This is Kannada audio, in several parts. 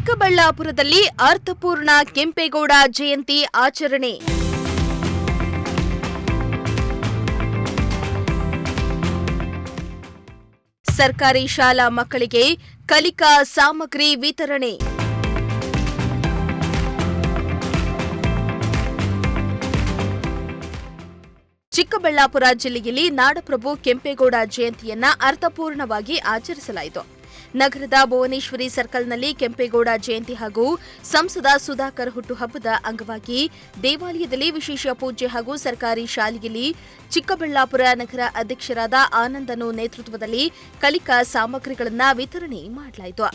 ಚಿಕ್ಕಬಳ್ಳಾಪುರದಲ್ಲಿ ಅರ್ಥಪೂರ್ಣ ಕೆಂಪೇಗೌಡ ಜಯಂತಿ ಆಚರಣೆ. ಸರ್ಕಾರಿ ಶಾಲಾ ಮಕ್ಕಳಿಗೆ ಕಲಿಕಾ ಸಾಮಗ್ರಿ ವಿತರಣೆ. ಚಿಕ್ಕಬಳ್ಳಾಪುರ ಜಿಲ್ಲೆಯಲ್ಲಿ ನಾಡಪ್ರಭು ಕೆಂಪೇಗೌಡ ಜಯಂತಿಯನ್ನ ಅರ್ಥಪೂರ್ಣವಾಗಿ ಆಚರಿಸಲಾಯಿತು. ನಗರದ ಭುವನೇಶ್ವರಿ ಸರ್ಕಲ್ನಲ್ಲಿ ಕೆಂಪೇಗೌಡ ಜಯಂತಿ ಹಾಗೂ ಸಂಸದ ಸುಧಾಕರ್ ಹುಟ್ಟುಹಬ್ಬದ ಅಂಗವಾಗಿ ದೇವಾಲಯದಲ್ಲಿ ವಿಶೇಷ ಪೂಜೆ ಹಾಗೂ ಸರ್ಕಾರಿ ಶಾಲೆಯಲ್ಲಿ ಚಿಕ್ಕಬಳ್ಳಾಪುರ ನಗರ ಅಧ್ಯಕ್ಷರಾದ ಆನಂದನು ನೇತೃತ್ವದಲ್ಲಿ ಕಲಿಕಾ ಸಾಮಗ್ರಿಗಳನ್ನು ವಿತರಣೆ ಮಾಡಲಾಯಿತು.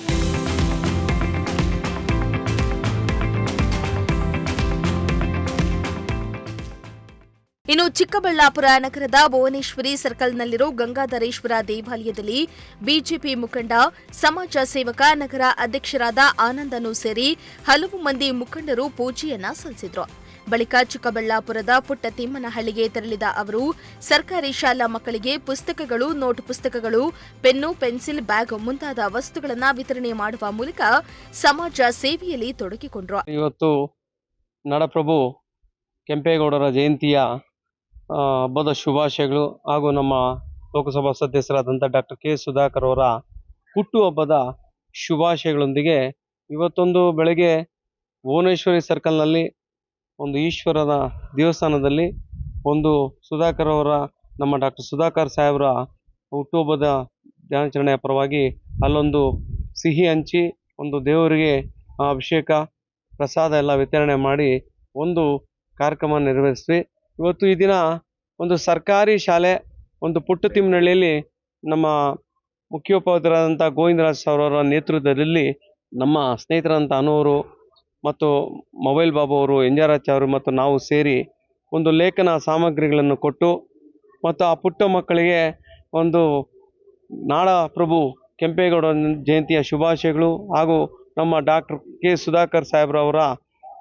ಇನ್ನು ಚಿಕ್ಕಬಳ್ಳಾಪುರ ನಗರದ ಭುವನೇಶ್ವರಿ ಸರ್ಕಲ್ನಲ್ಲಿರೋ ಗಂಗಾಧರೇಶ್ವರ ದೇವಾಲಯದಲ್ಲಿ ಬಿಜೆಪಿ ಮುಖಂಡ, ಸಮಾಜ ಸೇವಕ, ನಗರ ಅಧ್ಯಕ್ಷರಾದ ಆನಂದನು ಸೇರಿ ಹಲವು ಮಂದಿ ಮುಖಂಡರು ಪೂಜೆಯನ್ನ ಸಲ್ಲಿಸಿದ್ರು. ಬಳಿಕ ಚಿಕ್ಕಬಳ್ಳಾಪುರದ ಪುಟ್ಟತಿಮ್ಮನಹಳ್ಳಿಗೆ ತೆರಳಿದ ಅವರು ಸರ್ಕಾರಿ ಶಾಲಾ ಮಕ್ಕಳಿಗೆ ಪುಸ್ತಕಗಳು, ನೋಟ್ ಪುಸ್ತಕಗಳು, ಪೆನ್ನು, ಪೆನ್ಸಿಲ್, ಬ್ಯಾಗ್ ಮುಂತಾದ ವಸ್ತುಗಳನ್ನು ವಿತರಣೆ ಮಾಡುವ ಮೂಲಕ ಸಮಾಜ ಸೇವೆಯಲ್ಲಿ ತೊಡಗಿಕೊಂಡ್ರು. ಇವತ್ತು ನಾಡಪ್ರಭು ಕೆಂಪೇಗೌಡರ ಜಯಂತಿಯ ಹಬ್ಬದ ಶುಭಾಶಯಗಳು ಹಾಗೂ ನಮ್ಮ ಲೋಕಸಭಾ ಸದಸ್ಯರಾದಂಥ ಡಾಕ್ಟರ್ ಕೆ ಸುಧಾಕರ್ ಅವರ ಹುಟ್ಟುಹಬ್ಬದ ಶುಭಾಶಯಗಳೊಂದಿಗೆ ಇವತ್ತೊಂದು ಬೆಳಗ್ಗೆ ಭುವನೇಶ್ವರಿ ಸರ್ಕಲ್ನಲ್ಲಿ ಒಂದು ಈಶ್ವರನ ದೇವಸ್ಥಾನದಲ್ಲಿ ಒಂದು ಸುಧಾಕರ್ ಅವರ ನಮ್ಮ ಡಾಕ್ಟರ್ ಸುಧಾಕರ್ ಸಾಹೇಬರ ಹುಟ್ಟುಹಬ್ಬದ ದಿನಾಚರಣೆಯ ಪರವಾಗಿ ಅಲ್ಲೊಂದು ಸಿಹಿ ಹಂಚಿ ಒಂದು ದೇವರಿಗೆ ಅಭಿಷೇಕ ಪ್ರಸಾದ ಎಲ್ಲ ವಿತರಣೆ ಮಾಡಿ ಒಂದು ಕಾರ್ಯಕ್ರಮ ನೆರವೇರಿಸ್ವಿ. ಇವತ್ತು ಈ ದಿನ ಒಂದು ಸರ್ಕಾರಿ ಶಾಲೆ ಒಂದು ಪುಟ್ಟತಿಮ್ಮನಹಳ್ಳಿಯಲ್ಲಿ ನಮ್ಮ ಮುಖ್ಯೋಪಾಧ್ಯಾಯರಾದಂಥ ಗೋವಿಂದರಾಜ್ ಅವರ ನೇತೃತ್ವದಲ್ಲಿ ನಮ್ಮ ಸ್ನೇಹಿತರಂಥ ಅನೂರು ಮತ್ತು ಮೊಬೈಲ್ ಬಾಬು ಅವರು, ಎಂಜಾರಾಚ್ ಅವರು ಮತ್ತು ನಾವು ಸೇರಿ ಒಂದು ಲೇಖನ ಸಾಮಗ್ರಿಗಳನ್ನು ಕೊಟ್ಟು ಮತ್ತು ಆ ಪುಟ್ಟ ಮಕ್ಕಳಿಗೆ ಒಂದು ನಾಡಪ್ರಭು ಕೆಂಪೇಗೌಡ ಜಯಂತಿಯ ಶುಭಾಶಯಗಳು ಹಾಗೂ ನಮ್ಮ ಡಾಕ್ಟರ್ ಕೆ ಸುಧಾಕರ್ ಸಾಹೇಬ್ರವರ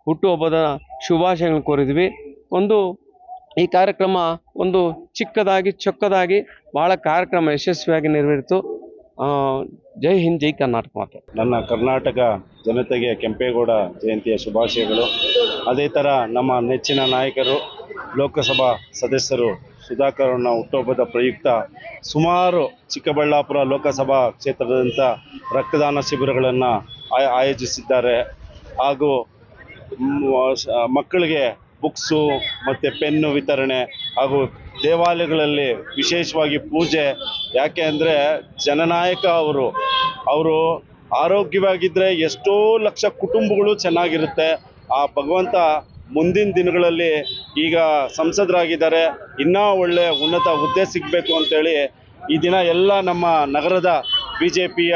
ಹುಟ್ಟುಹಬ್ಬದ ಶುಭಾಶಯಗಳನ್ನು ಕೋರಿದ್ವಿ. ಈ ಕಾರ್ಯಕ್ರಮ ಒಂದು ಚಿಕ್ಕದಾಗಿ ಚೊಕ್ಕದಾಗಿ ಬಹಳ ಕಾರ್ಯಕ್ರಮ ಯಶಸ್ವಿಯಾಗಿ ನೆರವೇರಿತು. ಜೈ ಹಿಂದ್, ಜೈ ಕರ್ನಾಟಕ ಮಾತೆ. ನನ್ನ ಕರ್ನಾಟಕ ಜನತೆಗೆ ಕೆಂಪೇಗೌಡ ಜಯಂತಿಯ ಶುಭಾಶಯಗಳು. ಅದೇ ಥರ ನಮ್ಮ ನೆಚ್ಚಿನ ನಾಯಕರು ಲೋಕಸಭಾ ಸದಸ್ಯರು ಸುಧಾಕರ್ ಅವರ ಹುಟ್ಟುಹಬ್ಬದ ಪ್ರಯುಕ್ತ ಸುಮಾರು ಚಿಕ್ಕಬಳ್ಳಾಪುರ ಲೋಕಸಭಾ ಕ್ಷೇತ್ರದಂಥ ರಕ್ತದಾನ ಶಿಬಿರಗಳನ್ನು ಆಯೋಜಿಸಿದ್ದಾರೆ. ಹಾಗೂ ಮಕ್ಕಳಿಗೆ ಬುಕ್ಸು ಮತ್ತು ಪೆನ್ನು ವಿತರಣೆ ಹಾಗೂ ದೇವಾಲಯಗಳಲ್ಲಿ ವಿಶೇಷವಾಗಿ ಪೂಜೆ. ಯಾಕೆ ಅಂದರೆ ಜನನಾಯಕ ಅವರು ಆರೋಗ್ಯವಾಗಿದ್ದರೆ ಎಷ್ಟೋ ಲಕ್ಷ ಕುಟುಂಬಗಳು ಚೆನ್ನಾಗಿರುತ್ತೆ. ಆ ಭಗವಂತ ಮುಂದಿನ ದಿನಗಳಲ್ಲಿ ಈಗ ಸಂಸದರಾಗಿದ್ದಾರೆ, ಇನ್ನೂ ಒಳ್ಳೆ ಉನ್ನತ ಹುದ್ದೆ ಸಿಗಬೇಕು ಅಂತೇಳಿ ಈ ದಿನ ಎಲ್ಲ ನಮ್ಮ ನಗರದ BJPಯ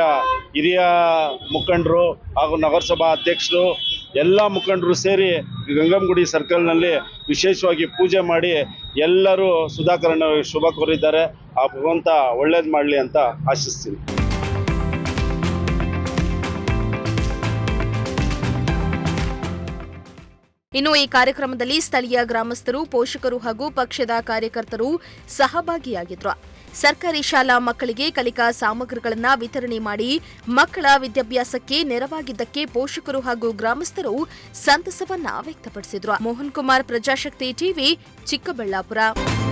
ಹಿರಿಯ ಮುಖಂಡರು ಹಾಗೂ ನಗರಸಭಾ ಅಧ್ಯಕ್ಷರು ಎಲ್ಲ ಮುಖಂಡರು ಸೇರಿ ಗಂಗಮ್ಮಗುಡಿ ಸರ್ಕಲ್ನಲ್ಲಿ ವಿಶೇಷವಾಗಿ ಪೂಜೆ ಮಾಡಿ ಎಲ್ಲರೂ ಸುಧಾಕರನ ಶುಭ ಕೋರಿದ್ದಾರೆ. ಆ ಭಗವಂತ ಒಳ್ಳೇದು ಮಾಡಲಿ ಅಂತ ಆಶಿಸ್ತೀನಿ. ಇನ್ನು ಈ ಕಾರ್ಯಕ್ರಮದಲ್ಲಿ ಸ್ಥಳೀಯ ಗ್ರಾಮಸ್ಥರು, ಪೋಷಕರು ಹಾಗೂ ಪಕ್ಷದ ಕಾರ್ಯಕರ್ತರು ಸಹಭಾಗಿಯಾಗಿದ್ದರು. ಸರ್ಕಾರಿ ಶಾಲಾ ಮಕ್ಕಳಿಗೆ ಕಲಿಕಾ ಸಾಮಗ್ರಿಗಳನ್ನು ವಿತರಣೆ ಮಾಡಿ ಮಕ್ಕಳ ವಿದ್ಯಾಭ್ಯಾಸಕ್ಕೆ ನೆರವಾಗಿದ್ದಕ್ಕೆ ಪೋಷಕರು ಹಾಗೂ ಗ್ರಾಮಸ್ಥರು ಸಂತಸವನ್ನ ವ್ಯಕ್ತಪಡಿಸಿದರು. ಮೋಹನ್ ಕುಮಾರ್, ಪ್ರಜಾಶಕ್ತಿ ಟಿವಿ, ಚಿಕ್ಕಬಳ್ಳಾಪುರ.